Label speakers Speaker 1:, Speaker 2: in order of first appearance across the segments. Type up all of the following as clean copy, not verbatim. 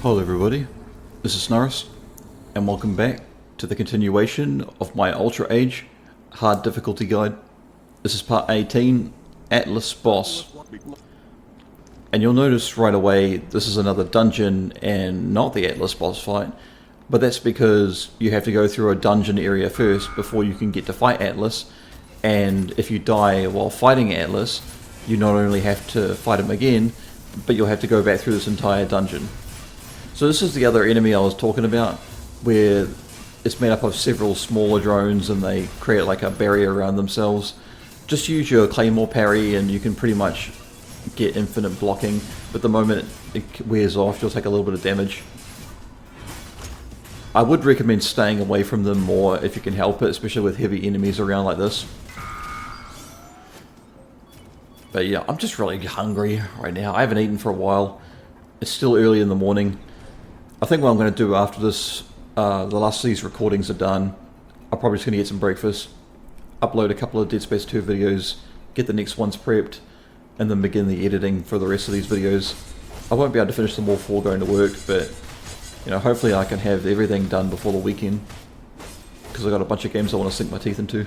Speaker 1: Hello everybody, this is Snarist, and welcome back to the continuation of my Ultra Age Hard Difficulty Guide. This is part 18, Atlas Boss. And you'll notice right away this is another dungeon and not the Atlas boss fight, but that's because you have to go through a dungeon area first before you can get to fight Atlas, and if you die while fighting Atlas, you not only have to fight him again, but you'll have to go back through this entire dungeon. So this is the other enemy I was talking about, where it's made up of several smaller drones and they create like a barrier around themselves. Just use your claymore parry and you can pretty much get infinite blocking, but the moment it wears off you'll take a little bit of damage. I would recommend staying away from them more if you can help it, especially with heavy enemies around like this. But yeah, I'm just really hungry right now. I haven't eaten for a while. It's still early in the morning. I think what I'm going to do after this, the last of these recordings are done, I'm probably just going to get some breakfast, upload a couple of Dead Space 2 videos, get the next ones prepped, and then begin the editing for the rest of these videos. I won't be able to finish them all before going to work, but you know, hopefully I can have everything done before the weekend, because I've got a bunch of games I want to sink my teeth into.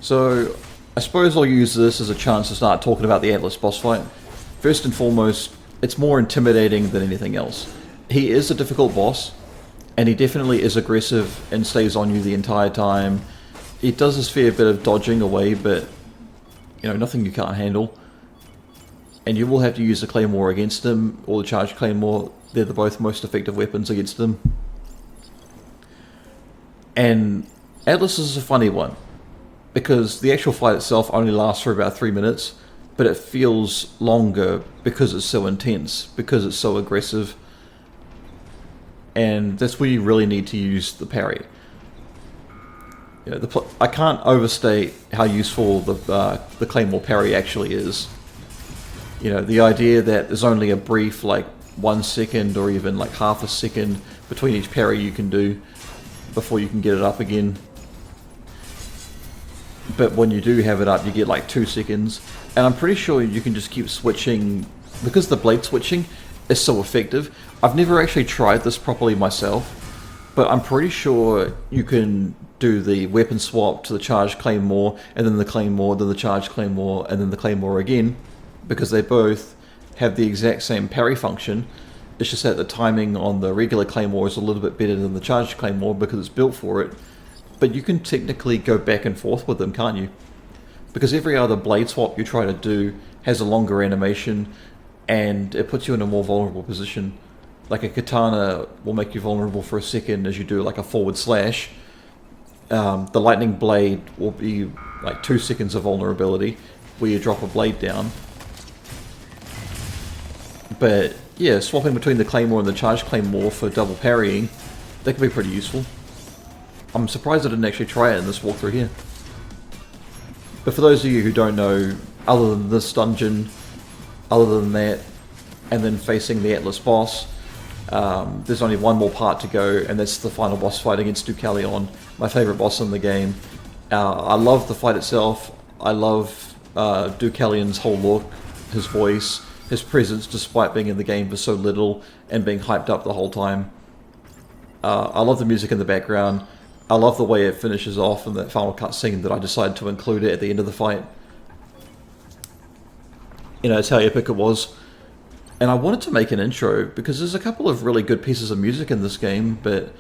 Speaker 1: So, I suppose I'll use this as a chance to start talking about the Atlas boss fight. First and foremost, it's more intimidating than anything else. He is a difficult boss, and he definitely is aggressive and stays on you the entire time. He does his fair bit of dodging away, but you know, nothing you can't handle. And you will have to use the claymore against him, or the charged claymore. They're the both most effective weapons against him. And Atlas is a funny one, because the actual fight itself only lasts for about 3 minutes, but it feels longer because it's so intense, because it's so aggressive. And that's where you really need to use the parry. You know, I can't overstate how useful the claymore parry actually is. You know, the idea that there's only a brief, like 1 second or even like half a second between each parry you can do before you can get it up again. But when you do have it up, you get like 2 seconds. And I'm pretty sure you can just keep switching, because the blade switching is so effective. I've never actually tried this properly myself, but I'm pretty sure you can do the weapon swap to the charged claymore, and then the claymore, then the charged claymore, and then the claymore again, because they both have the exact same parry function. It's just that the timing on the regular claymore is a little bit better than the charged claymore because it's built for it. But you can technically go back and forth with them, can't you? Because every other blade swap you try to do has a longer animation, and it puts you in a more vulnerable position. Like a katana will make you vulnerable for a second as you do like a forward slash. The lightning blade will be like 2 seconds of vulnerability where you drop a blade down. But yeah, swapping between the claymore and the charged claymore for double parrying, that can be pretty useful. I'm surprised I didn't actually try it in this walkthrough here. But for those of you who don't know, other than this dungeon, other than that, and then facing the Atlas boss, there's only one more part to go, and that's the final boss fight against Deucalion, my favourite boss in the game. I love the fight itself. I love Deucalion's whole look, his voice, his presence despite being in the game for so little and being hyped up the whole time. I love the music in the background. I love the way it finishes off in that final cutscene that I decided to include it at the end of the fight. You know, it's how epic it was. And I wanted to make an intro because there's a couple of really good pieces of music in this game, but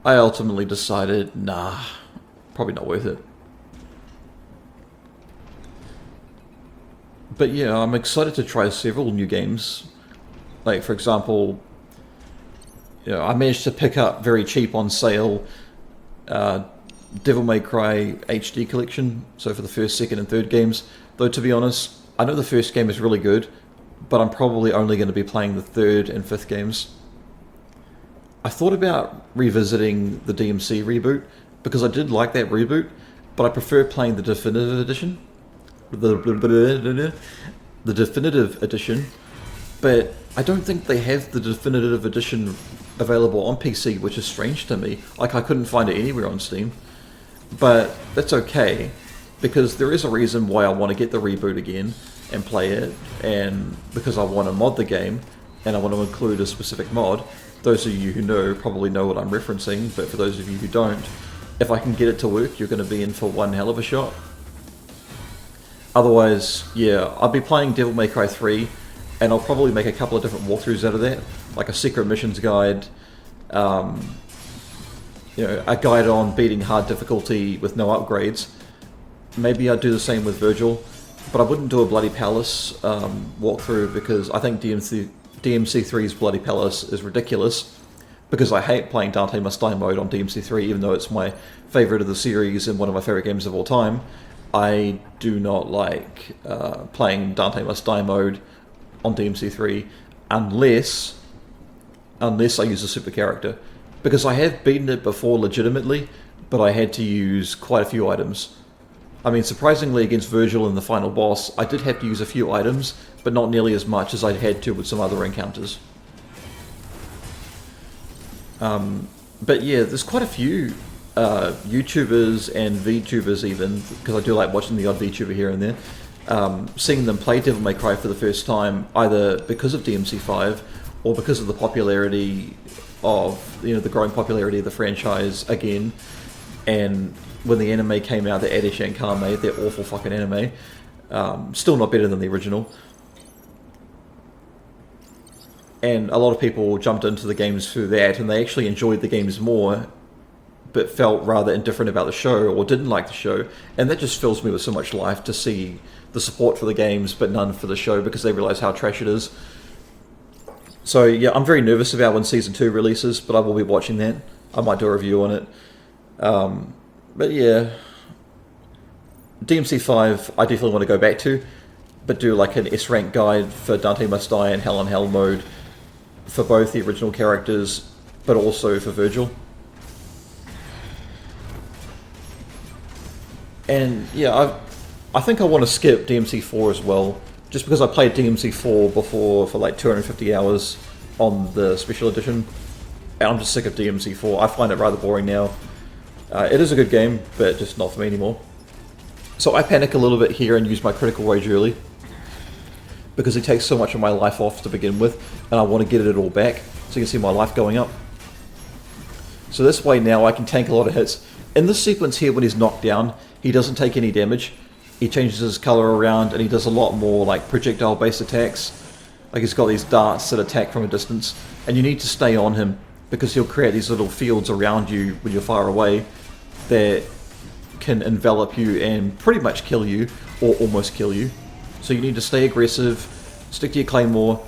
Speaker 1: I ultimately decided, nah, probably not worth it. But yeah, I'm excited to try several new games. Like, for example, you know, I managed to pick up very cheap on sale Devil May Cry HD collection, so for the first, second and third games. Though to be honest, I know the first game is really good, but I'm probably only going to be playing the third and fifth games. I thought about revisiting the DMC reboot, because I did like that reboot, but I prefer playing the definitive edition. The definitive edition, but I don't think they have the definitive edition available on PC, which is strange to me. Like, I couldn't find it anywhere on Steam. But that's okay, because there is a reason why I want to get the reboot again and play it, and because I want to mod the game, and I want to include a specific mod. Those of you who know probably know what I'm referencing, but for those of you who don't, if I can get it to work, you're going to be in for one hell of a shot. Otherwise, yeah, I'll be playing Devil May Cry 3, and I'll probably make a couple of different walkthroughs out of that, like a secret missions guide, you know, a guide on beating hard difficulty with no upgrades. Maybe I'd do the same with Virgil, but I wouldn't do a Bloody Palace walkthrough, because I think DMC3's Bloody Palace is ridiculous, because I hate playing Dante Must Die mode on DMC3, even though it's my favourite of the series and one of my favourite games of all time. I do not like playing Dante Must Die mode on DMC3 unless I use a super character. Because I have beaten it before legitimately, but I had to use quite a few items. I mean, surprisingly, against Virgil in the final boss, I did have to use a few items, but not nearly as much as I'd had to with some other encounters. But yeah, there's quite a few YouTubers and VTubers even, because I do like watching the odd VTuber here and there, seeing them play Devil May Cry for the first time, either because of DMC5 or because of the popularity of, you know, the growing popularity of the franchise again. And when the anime came out, the Ade Shankar made, that awful fucking anime, still not better than the original. And a lot of people jumped into the games through that, and they actually enjoyed the games more, but felt rather indifferent about the show, or didn't like the show. And that just fills me with so much life to see the support for the games, but none for the show, because they realise how trash it is. So yeah, I'm very nervous about when Season 2 releases, but I will be watching that. I might do a review on it. But yeah, DMC5 I definitely want to go back to, but do like an S-rank guide for Dante Must Die and Hell on Hell mode for both the original characters, but also for Virgil. And yeah, I think I want to skip DMC4 as well, just because I played DMC4 before for like 250 hours on the special edition, and I'm just sick of DMC4. I find it rather boring now. It is a good game, but just not for me anymore. So I panic a little bit here and use my critical rage early, because it takes so much of my life off to begin with, and I want to get it all back, so you can see my life going up. So this way now I can tank a lot of hits. In this sequence here, when he's knocked down, he doesn't take any damage. He changes his colour around, and he does a lot more like projectile-based attacks. Like he's got these darts that attack from a distance, and you need to stay on him, because he'll create these little fields around you when you're far away that can envelop you and pretty much kill you, or almost kill you. So you need to stay aggressive, stick to your claymore,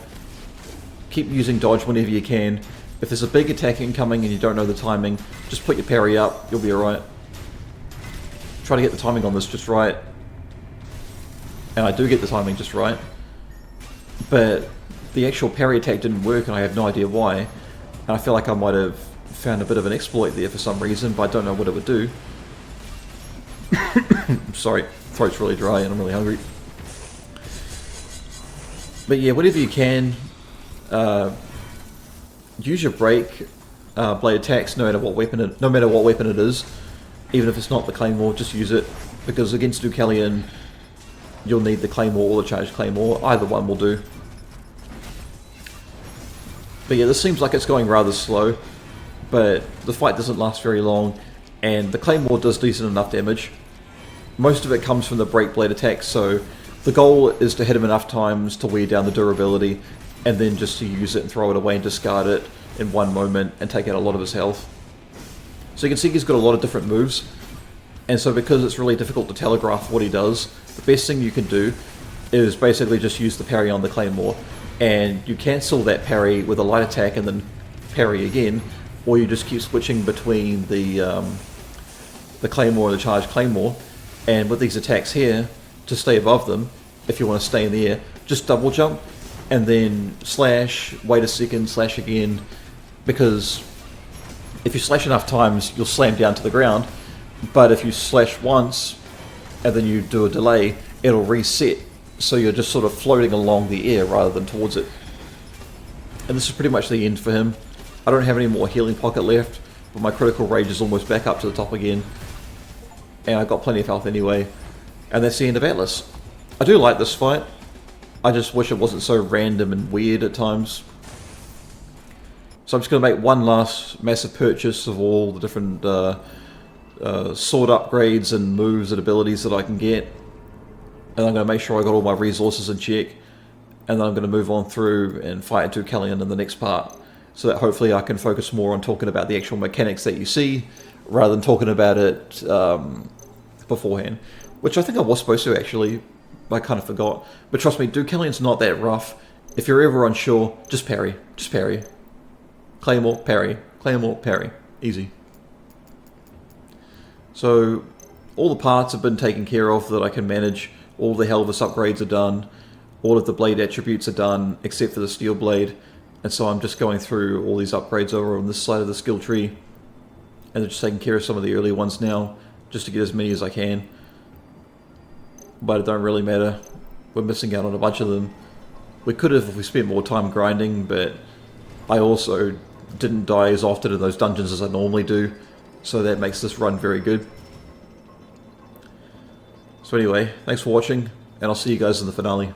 Speaker 1: keep using dodge whenever you can. If there's a big attack incoming and you don't know the timing, just put your parry up, you'll be alright. Try to get the timing on this just right. And I do get the timing just right. But the actual parry attack didn't work, and I have no idea why. And I feel like I might have found a bit of an exploit there for some reason, but I don't know what it would do. Sorry, throat's really dry and I'm really hungry. But yeah, whatever you can, use your break blade attacks no matter what weapon it is. Even if it's not the claymore, just use it, because against Deucalion you'll need the claymore or the charged claymore. Either one will do. But yeah, this seems like it's going rather slow, but the fight doesn't last very long, and the claymore does decent enough damage. Most of it comes from the break blade attacks, so the goal is to hit him enough times to wear down the durability, and then just to use it and throw it away and discard it in one moment and take out a lot of his health. So you can see he's got a lot of different moves, and so because it's really difficult to telegraph what he does, the best thing you can do is basically just use the parry on the claymore, and you cancel that parry with a light attack and then parry again, or you just keep switching between the claymore and the charged claymore. And with these attacks here, to stay above them, if you want to stay in the air, just double jump and then slash, wait a second, slash again, because if you slash enough times you'll slam down to the ground, but if you slash once and then you do a delay, it'll reset, so you're just sort of floating along the air rather than towards it. And this is pretty much the end for him. I don't have any more healing pocket left, but my critical rage is almost back up to the top again, and I've got plenty of health anyway. And that's the end of Atlas. I do like this fight. I just wish it wasn't so random and weird at times. So I'm just going to make one last massive purchase of all the different sword upgrades and moves and abilities that I can get. And I'm going to make sure I got all my resources in check. And then I'm going to move on through and fight into Kellyan in the next part. So that hopefully I can focus more on talking about the actual mechanics that you see, rather than talking about it beforehand. Which I think I was supposed to actually, I kind of forgot. But trust me, Kellyan's not that rough. If you're ever unsure, just parry. Just parry. Claymore, parry. Claymore, parry. Easy. So, all the parts have been taken care of that I can manage. All the Helvis upgrades are done. All of the blade attributes are done, except for the steel blade. And so I'm just going through all these upgrades over on this side of the skill tree. And they're just taking care of some of the early ones now, just to get as many as I can. But it don't really matter. We're missing out on a bunch of them. We could have if we spent more time grinding, but I also didn't die as often in those dungeons as I normally do. So that makes this run very good. So anyway, thanks for watching, and I'll see you guys in the finale.